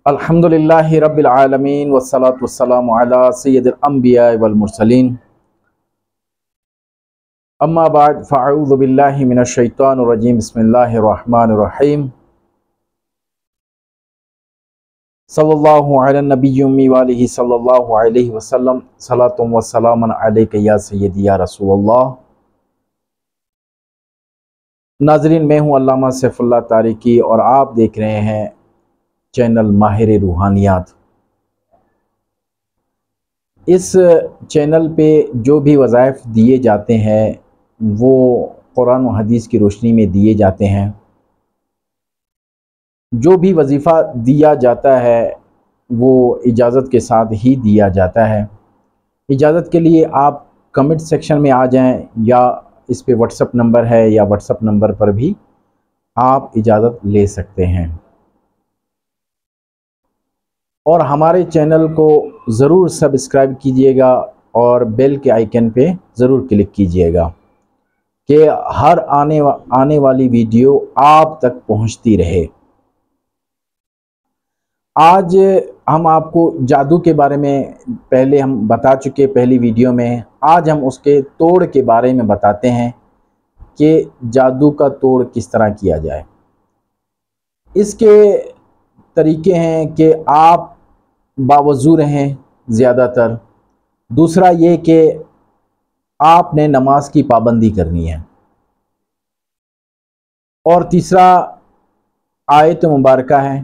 अल्हम्दुलिल्लाहि रब्बिल आलमीन वस्सलातु वस्सलामु अला सय्यिदिल अंबिया वल मुरसलीन अम्मा बाद फ़अऊज़ु बिल्लाहि मिनश शैतानिर रजीम बिस्मिल्लाहिर रहमानिर रहीम सल्लल्लाहु अला नबिय्यि उम्मी व आलिहि सल्लल्लाहु अलैहि वसल्लम सलातु व सलामुन अलैका या सय्यदी या रसूलल्लाह। नाज़रीन, मैं हूँ अल्लामा सैफुल्लाह तारिकी और आप देख रहे हैं चैनल माहिर रूहानियात। इस चैनल पे जो भी वज़ाइफ दिए जाते हैं वो कुरान और हदीस की रोशनी में दिए जाते हैं। जो भी वजीफ़ा दिया जाता है वो इजाज़त के साथ ही दिया जाता है। इजाज़त के लिए आप कमेंट सेक्शन में आ जाएं या इस पे व्हाट्सअप नंबर है या व्हाट्सअप नंबर पर भी आप इजाज़त ले सकते हैं। और हमारे चैनल को ज़रूर सब्सक्राइब कीजिएगा और बेल के आइकन पे ज़रूर क्लिक कीजिएगा कि हर आने वाली वीडियो आप तक पहुंचती रहे। आज हम आपको जादू के बारे में पहले हम बता चुके पहली वीडियो में। आज हम उसके तोड़ के बारे में बताते हैं कि जादू का तोड़ किस तरह किया जाए। इसके तरीके हैं कि आप बावज़ू रहें ज़्यादातर। दूसरा ये कि आपने नमाज की पाबंदी करनी है। और तीसरा आयत मुबारका है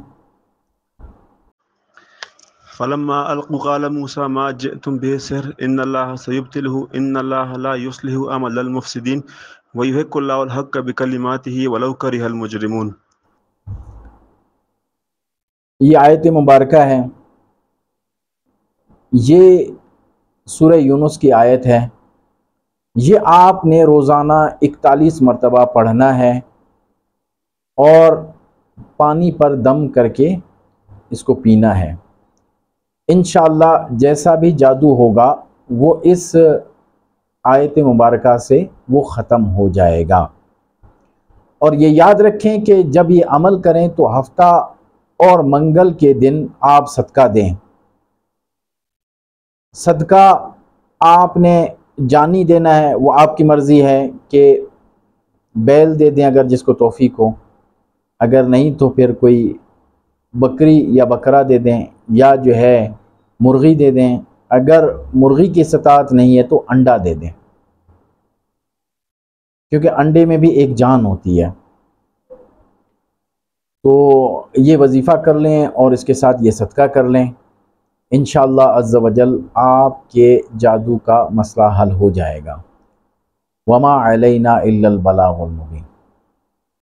फलम्मा अलक़ू क़ाल मूसा मा जिअ्तुम बिहि सिह्र इन्नल्लाह सयुब्तिलुहु इन्नल्लाह ला युस्लिहु अमलल मुफ़्सिदीन व युहिक्कुल्लाहुल हक़्क़ बिकलिमातिही वलौ करिहल मुजरिमून। ये आयत मुबारका है, ये सूरह यूनुस की आयत है। ये आपने रोज़ाना 41 मरतबा पढ़ना है और पानी पर दम करके इसको पीना है। इंशाअल्लाह जैसा भी जादू होगा वो इस आयत मुबारका से वो ख़त्म हो जाएगा। और ये याद रखें कि जब ये अमल करें तो हफ्ता और मंगल के दिन आप सदका दें। सदका आपने जानी देना है, वो आपकी मर्ज़ी है कि बैल दे दें अगर जिसको तौफीक हो, अगर नहीं तो फिर कोई बकरी या बकरा दे दें या जो है मुर्गी दे दें। अगर मुर्गी की इस्तात नहीं है तो अंडा दे दें, क्योंकि अंडे में भी एक जान होती है। तो ये वजीफ़ा कर लें और इसके साथ ये सदका कर लें। इंशाअल्लाह अज़्ज़ा वजल आपके जादू का मसला हल हो जाएगा। वमा अलैना इल्लल बलागुल मुबीन।